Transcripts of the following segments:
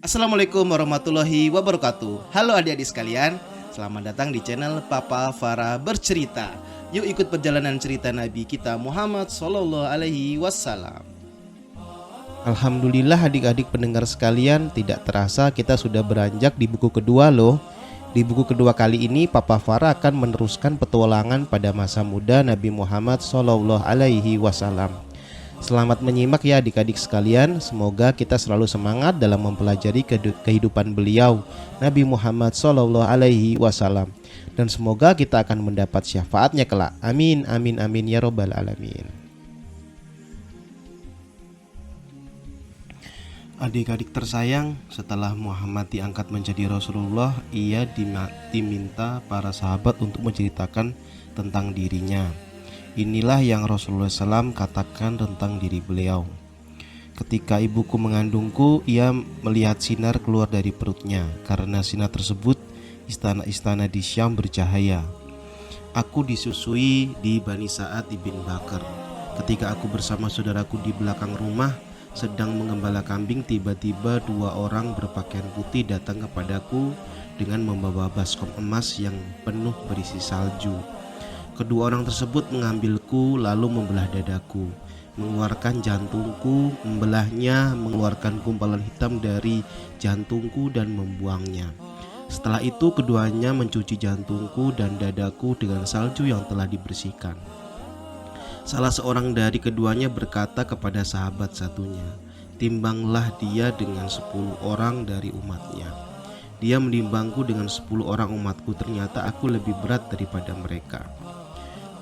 Assalamualaikum warahmatullahi wabarakatuh. Halo adik-adik sekalian, selamat datang di channel Papa Farah Bercerita. Yuk ikut perjalanan cerita Nabi kita Muhammad Sallallahu Alaihi Wasallam. Alhamdulillah adik-adik pendengar sekalian, tidak terasa kita sudah beranjak di buku kedua loh. Di buku kedua kali ini Papa Farah akan meneruskan petualangan pada masa muda Nabi Muhammad Sallallahu Alaihi Wasallam. Selamat menyimak ya adik-adik sekalian. Semoga kita selalu semangat dalam mempelajari kehidupan beliau Nabi Muhammad Sallallahu Alaihi Wasallam. Dan semoga kita akan mendapat syafaatnya kelak. Amin amin amin ya robbal alamin. Adik-adik tersayang, setelah Muhammad diangkat menjadi Rasulullah, ia diminta para sahabat untuk menceritakan tentang dirinya. Inilah yang Rasulullah SAW katakan tentang diri beliau. Ketika ibuku mengandungku, ia melihat sinar keluar dari perutnya. Karena sinar tersebut, istana-istana di Syam bercahaya. Aku disusui di Bani Sa'ad ibn Bakar. Ketika aku bersama saudaraku di belakang rumah sedang mengembala kambing, tiba-tiba dua orang berpakaian putih datang kepadaku dengan membawa baskom emas yang penuh berisi salju. Kedua orang tersebut mengambilku lalu membelah dadaku, mengeluarkan jantungku, membelahnya, mengeluarkan gumpalan hitam dari jantungku dan membuangnya. Setelah itu keduanya mencuci jantungku dan dadaku dengan salju yang telah dibersihkan. Salah seorang dari keduanya berkata kepada sahabat satunya, "Timbanglah dia dengan 10 orang dari umatnya." Dia menimbangku dengan 10 orang umatku, ternyata aku lebih berat daripada mereka.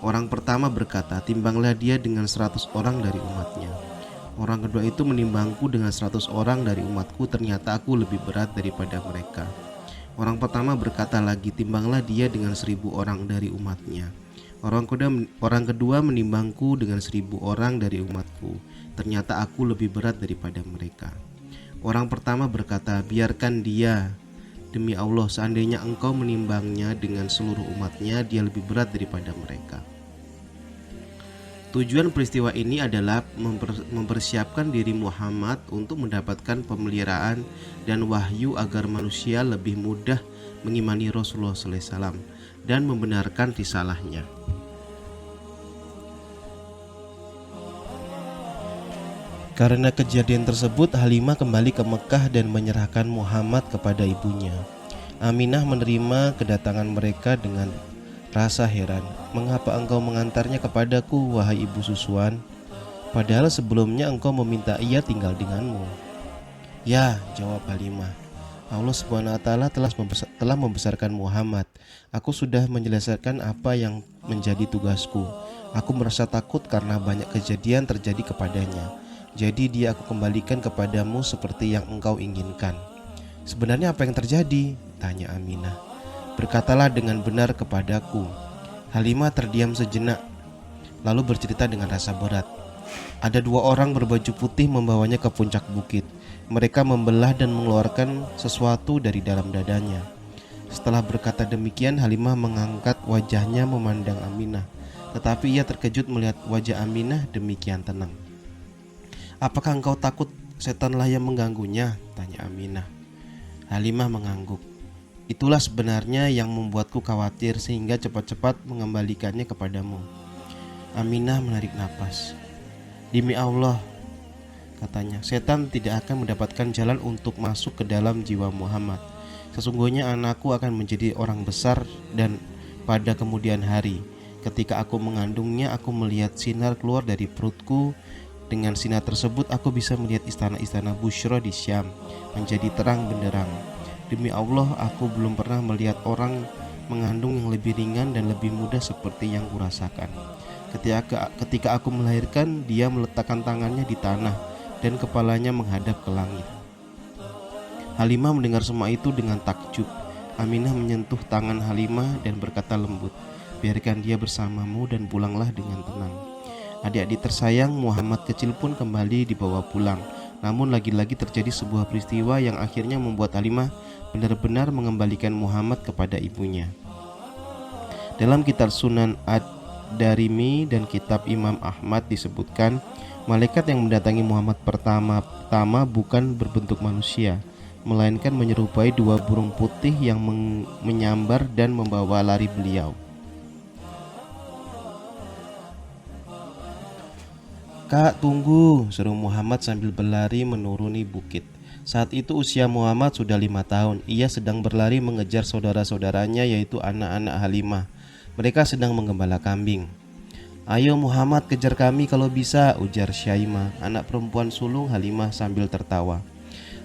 Orang pertama berkata, "Timbanglah dia dengan 100 orang dari umatnya." Orang kedua itu menimbangku dengan 100 orang dari umatku, ternyata aku lebih berat daripada mereka. Orang pertama berkata lagi, "Timbanglah dia dengan 1000 orang dari umatnya." Orang kedua menimbangku dengan 1000 orang dari umatku, ternyata aku lebih berat daripada mereka. Orang pertama berkata, "Biarkan dia. Demi Allah, seandainya engkau menimbangnya dengan seluruh umatnya, dia lebih berat daripada mereka." Tujuan peristiwa ini adalah mempersiapkan diri Muhammad untuk mendapatkan pemeliharaan dan wahyu agar manusia lebih mudah mengimani Rasulullah SAW dan membenarkan risalahnya. Karena kejadian tersebut, Halimah kembali ke Mekah dan menyerahkan Muhammad kepada ibunya. Aminah menerima kedatangan mereka dengan rasa heran. "Mengapa engkau mengantarnya kepadaku, wahai ibu susuan? Padahal sebelumnya engkau meminta ia tinggal denganmu." "Ya," jawab Halimah, "Allah SWT telah membesarkan Muhammad. Aku sudah menyelesaikan apa yang menjadi tugasku. Aku merasa takut karena banyak kejadian terjadi kepadanya. Jadi dia aku kembalikan kepadamu seperti yang engkau inginkan." "Sebenarnya apa yang terjadi?" tanya Aminah. "Berkatalah dengan benar kepadaku." Halimah terdiam sejenak, lalu bercerita dengan rasa berat. "Ada dua orang berbaju putih membawanya ke puncak bukit. Mereka membelah dan mengeluarkan sesuatu dari dalam dadanya." Setelah berkata demikian, Halimah mengangkat wajahnya memandang Aminah. Tetapi ia terkejut melihat wajah Aminah demikian tenang. "Apakah engkau takut setanlah yang mengganggunya?" tanya Aminah. Halimah mengangguk. "Itulah sebenarnya yang membuatku khawatir sehingga cepat-cepat mengembalikannya kepadamu." Aminah menarik napas. "Demi Allah," katanya, "setan tidak akan mendapatkan jalan untuk masuk ke dalam jiwa Muhammad. Sesungguhnya anakku akan menjadi orang besar dan pada kemudian hari, ketika aku mengandungnya, aku melihat sinar keluar dari perutku. Dengan sinar tersebut aku bisa melihat istana-istana Bushra di Syam menjadi terang benderang. Demi Allah, aku belum pernah melihat orang mengandung yang lebih ringan dan lebih mudah seperti yang kurasakan. Ketika aku melahirkan, dia meletakkan tangannya di tanah dan kepalanya menghadap ke langit." Halimah mendengar semua itu dengan takjub. Aminah menyentuh tangan Halimah dan berkata lembut, "Biarkan dia bersamamu dan pulanglah dengan tenang." Adik-adik tersayang, Muhammad kecil pun kembali dibawa pulang. Namun lagi-lagi terjadi sebuah peristiwa yang akhirnya membuat Halimah benar-benar mengembalikan Muhammad kepada ibunya. Dalam kitab Sunan Ad-Darimi dan kitab Imam Ahmad disebutkan, malaikat yang mendatangi Muhammad pertama-tama bukan berbentuk manusia, melainkan menyerupai dua burung putih yang menyambar dan membawa lari beliau. "Kak, tunggu!" seru Muhammad sambil berlari menuruni bukit. Saat itu usia Muhammad sudah 5 tahun. Ia sedang berlari mengejar saudara-saudaranya, yaitu anak-anak Halimah. Mereka sedang menggembala kambing. "Ayo Muhammad, kejar kami kalau bisa," ujar Syaimah, anak perempuan sulung Halimah sambil tertawa.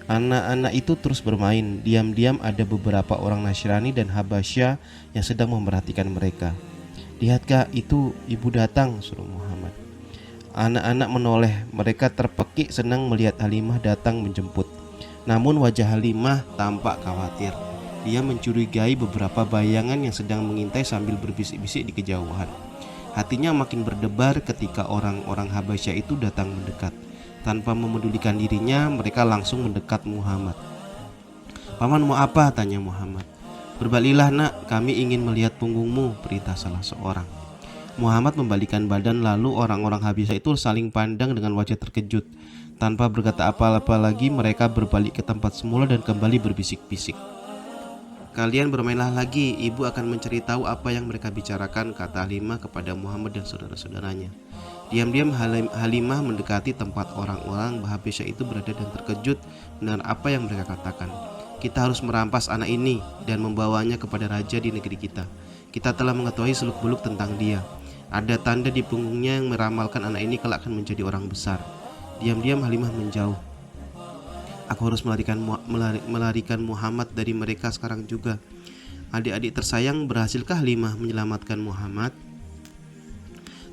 Anak-anak itu terus bermain. Diam-diam ada beberapa orang Nasrani dan Habasyah yang sedang memperhatikan mereka. "Lihat Kak, itu ibu datang," suruh Muhammad. Anak-anak menoleh. Mereka terpekik senang melihat Halimah datang menjemput. Namun wajah Halimah tampak khawatir. Dia mencurigai beberapa bayangan yang sedang mengintai sambil berbisik-bisik di kejauhan. Hatinya makin berdebar ketika orang-orang Habasyah itu datang mendekat. Tanpa memedulikan dirinya, mereka langsung mendekat Muhammad. "Paman mau apa?" tanya Muhammad. "Berbalilah nak, kami ingin melihat punggungmu," perintah salah seorang. Muhammad membalikkan badan, lalu orang-orang Habasyah itu saling pandang dengan wajah terkejut. Tanpa berkata apa-apa lagi, mereka berbalik ke tempat semula dan kembali berbisik-bisik. "Kalian bermainlah lagi, ibu akan mencari tahu apa yang mereka bicarakan," kata Halimah kepada Muhammad dan saudara-saudaranya. Diam-diam Halimah mendekati tempat orang-orang Habasyah itu berada dan terkejut mendengar apa yang mereka katakan. "Kita harus merampas anak ini dan membawanya kepada raja di negeri kita. Kita telah mengetahui seluk-beluk tentang dia. Ada tanda di punggungnya yang meramalkan anak ini kelak akan menjadi orang besar." Diam-diam Halimah menjauh. "Aku harus melarikan Muhammad dari mereka sekarang juga." "Adik-adik tersayang, berhasilkah Halimah menyelamatkan Muhammad?"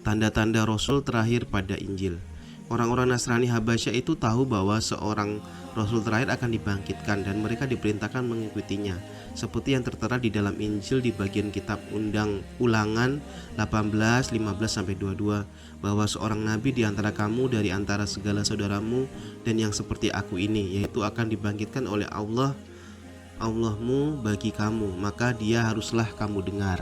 Tanda-tanda Rasul terakhir pada Injil. Orang-orang Nasrani Habasyah itu tahu bahwa seorang Rasul terakhir akan dibangkitkan dan mereka diperintahkan mengikutinya, seperti yang tertera di dalam Injil di bagian kitab Ulangan 18, 15-22, bahwa seorang nabi di antara kamu dari antara segala saudaramu dan yang seperti aku ini, yaitu akan dibangkitkan oleh Allahmu bagi kamu, maka dia haruslah kamu dengar.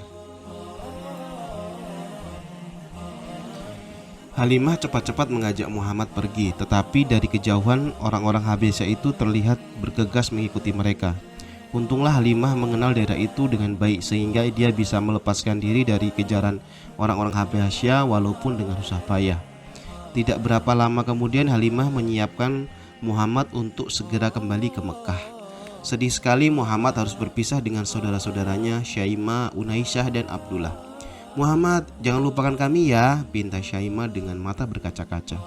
Halimah cepat-cepat mengajak Muhammad pergi, tetapi dari kejauhan orang-orang Habasyah itu terlihat bergegas mengikuti mereka. Untunglah Halimah mengenal daerah itu dengan baik sehingga dia bisa melepaskan diri dari kejaran orang-orang Habasyah walaupun dengan susah payah. Tidak berapa lama kemudian Halimah menyiapkan Muhammad untuk segera kembali ke Mekah. Sedih sekali Muhammad harus berpisah dengan saudara-saudaranya Syaimah, Unaisyah, dan Abdullah. "Muhammad, jangan lupakan kami ya," pinta Syaimah dengan mata berkaca-kaca.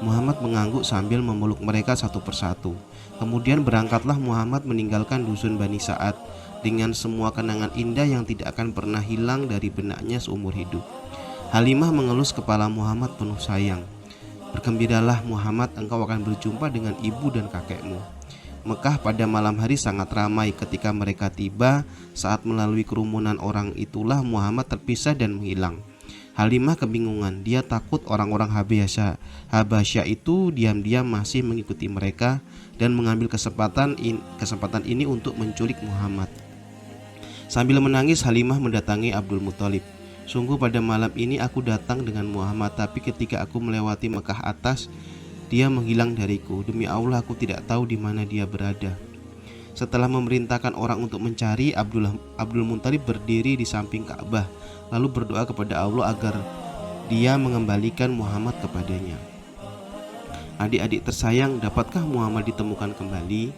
Muhammad mengangguk sambil memeluk mereka satu persatu. Kemudian berangkatlah Muhammad meninggalkan dusun Bani Sa'ad dengan semua kenangan indah yang tidak akan pernah hilang dari benaknya seumur hidup. Halimah mengelus kepala Muhammad penuh sayang. "Bergembiralah Muhammad, engkau akan berjumpa dengan ibu dan kakekmu." Mekah pada malam hari sangat ramai. Ketika mereka tiba, saat melalui kerumunan orang itulah Muhammad terpisah dan menghilang. Halimah kebingungan. Dia takut orang-orang Habasyah itu diam-diam masih mengikuti mereka dan mengambil kesempatan ini untuk menculik Muhammad. Sambil menangis, Halimah mendatangi Abdul Muthalib. "Sungguh pada malam ini aku datang dengan Muhammad, tapi ketika aku melewati Mekah atas, dia menghilang dariku. Demi Allah aku tidak tahu di mana dia berada." Setelah memerintahkan orang untuk mencari, Abdul Muthalib berdiri di samping Ka'bah lalu berdoa kepada Allah agar dia mengembalikan Muhammad kepadanya. "Adik-adik tersayang, dapatkah Muhammad ditemukan kembali?"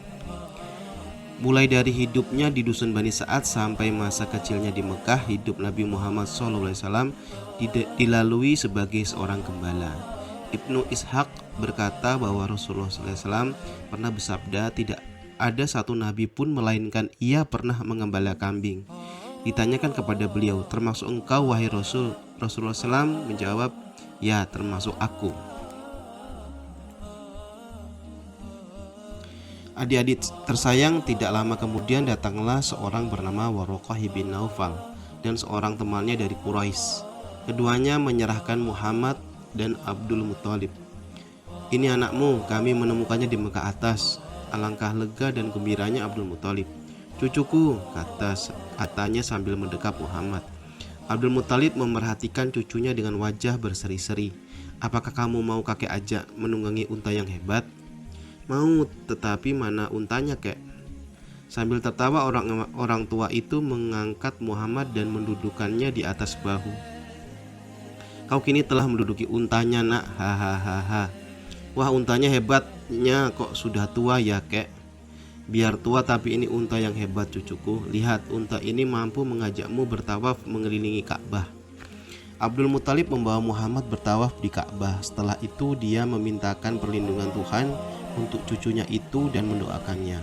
Mulai dari hidupnya di dusun Bani Sa'ad sampai masa kecilnya di Mekah, hidup Nabi Muhammad SAW dilalui sebagai seorang gembala. Ibnu Ishaq berkata bahwa Rasulullah SAW pernah bersabda, "Tidak ada satu nabi pun melainkan ia pernah mengembala kambing." Ditanyakan kepada beliau, "Termasuk engkau wahai Rasul?" Rasulullah SAW menjawab, "Ya, termasuk aku." Adik-adik tersayang, tidak lama kemudian datanglah seorang bernama Waraqah bin Naufal dan seorang temannya dari Quraisy. Keduanya menyerahkan Muhammad dan Abdul Muthalib. "Ini anakmu, kami menemukannya di Mekah atas." Alangkah lega dan gembiranya Abdul Muthalib. "Cucuku," katanya sambil mendekap Muhammad. Abdul Muthalib memerhatikan cucunya dengan wajah berseri-seri. "Apakah kamu mau kakek ajak menunggangi unta yang hebat?" "Mau, tetapi mana untanya, kek?" Sambil tertawa orang tua itu mengangkat Muhammad dan mendudukannya di atas bahu. Kau kini telah menduduki untanya nak, hahaha. Wah, untanya hebatnya, kok sudah tua ya kek. Biar tua tapi ini unta yang hebat cucuku. Lihat, unta ini mampu mengajakmu bertawaf mengelilingi Ka'bah. Abdul Muthalib membawa Muhammad bertawaf di Ka'bah. Setelah itu dia memintakan perlindungan Tuhan untuk cucunya itu dan mendoakannya.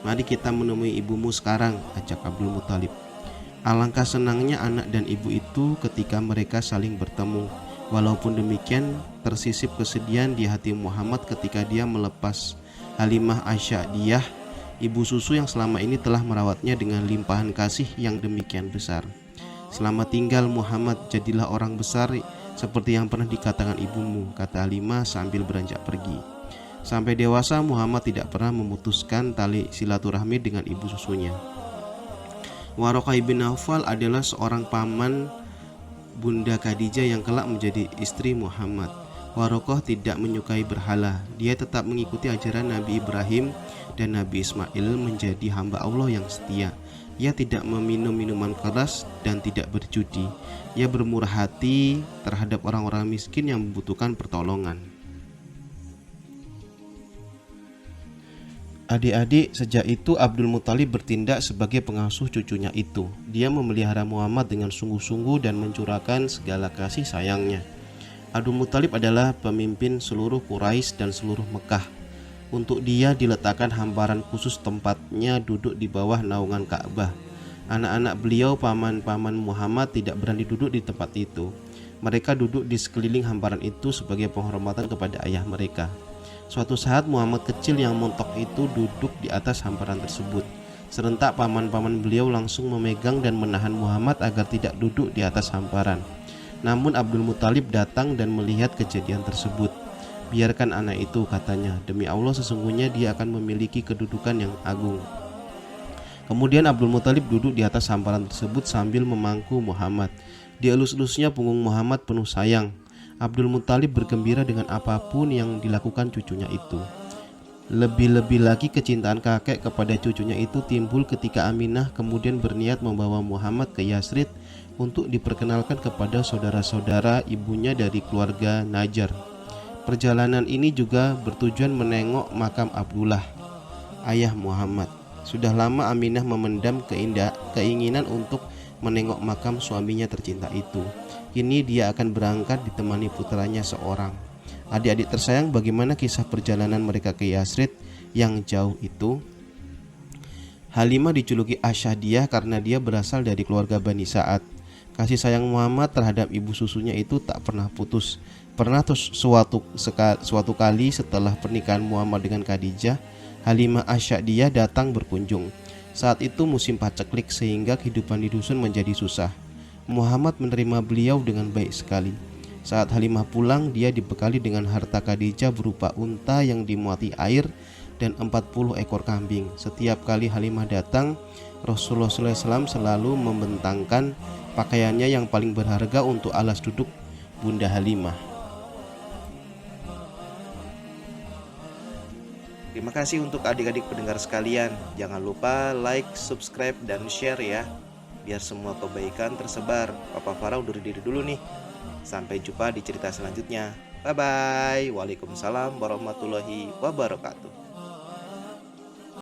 Mari kita menemui ibumu sekarang, ajak Abdul Muthalib. Alangkah senangnya anak dan ibu itu ketika mereka saling bertemu. Walaupun demikian, tersisip kesedihan di hati Muhammad ketika dia melepas Halimah Asy'adiyah, ibu susu yang selama ini telah merawatnya dengan limpahan kasih yang demikian besar. Selamat tinggal Muhammad, jadilah orang besar seperti yang pernah dikatakan ibumu, kata Halimah sambil beranjak pergi. Sampai dewasa Muhammad tidak pernah memutuskan tali silaturahmi dengan ibu susunya. Waraqah bin Naufal adalah seorang paman Bunda Khadijah yang kelak menjadi istri Muhammad. Waraqah tidak menyukai berhala. Dia tetap mengikuti ajaran Nabi Ibrahim dan Nabi Ismail menjadi hamba Allah yang setia. Ia tidak meminum minuman keras dan tidak berjudi. Ia bermurah hati terhadap orang-orang miskin yang membutuhkan pertolongan. Adik-adik, sejak itu Abdul Muthalib bertindak sebagai pengasuh cucunya itu. Dia memelihara Muhammad dengan sungguh-sungguh dan mencurahkan segala kasih sayangnya. Abdul Muthalib adalah pemimpin seluruh Quraisy dan seluruh Mekah. Untuk dia diletakkan hamparan khusus tempatnya duduk di bawah naungan Ka'bah. Anak-anak beliau, paman-paman Muhammad, tidak berani duduk di tempat itu. Mereka duduk di sekeliling hamparan itu sebagai penghormatan kepada ayah mereka. Suatu saat Muhammad kecil yang montok itu duduk di atas hamparan tersebut. Serentak paman-paman beliau langsung memegang dan menahan Muhammad agar tidak duduk di atas hamparan. Namun Abdul Muthalib datang dan melihat kejadian tersebut. Biarkan anak itu, katanya, demi Allah sesungguhnya dia akan memiliki kedudukan yang agung. Kemudian Abdul Muthalib duduk di atas hamparan tersebut sambil memangku Muhammad. Di elus-elusnya punggung Muhammad penuh sayang. Abdul Muthalib bergembira dengan apapun yang dilakukan cucunya itu. Lebih-lebih lagi kecintaan kakek kepada cucunya itu timbul ketika Aminah kemudian berniat membawa Muhammad ke Yasrib untuk diperkenalkan kepada saudara-saudara ibunya dari keluarga Najjar. Perjalanan ini juga bertujuan menengok makam Abdullah, ayah Muhammad. Sudah lama Aminah memendam keinginan untuk menengok makam suaminya tercinta itu. Kini dia akan berangkat ditemani putranya seorang. Adik-adik tersayang, bagaimana kisah perjalanan mereka ke Yasrib yang jauh itu? Halimah dijuluki Asy'adiyah karena dia berasal dari keluarga Bani Sa'ad. Kasih sayang Muhammad terhadap ibu susunya itu tak pernah putus. Pernah suatu kali setelah pernikahan Muhammad dengan Khadijah, Halimah Asy'adiyah datang berkunjung. Saat itu musim paceklik sehingga kehidupan di dusun menjadi susah. Muhammad menerima beliau dengan baik sekali. Saat Halimah pulang, dia dibekali dengan harta Khadijah berupa unta yang dimuati air dan 40 ekor kambing. Setiap kali Halimah datang, Rasulullah SAW selalu membentangkan pakaiannya yang paling berharga untuk alas duduk Bunda Halimah. Terima kasih untuk adik-adik pendengar sekalian. Jangan lupa like, subscribe, dan share ya, biar semua kebaikan tersebar. Papa Farah undur diri dulu nih. Sampai jumpa di cerita selanjutnya. Bye-bye. Waalaikumsalam warahmatullahi wabarakatuh.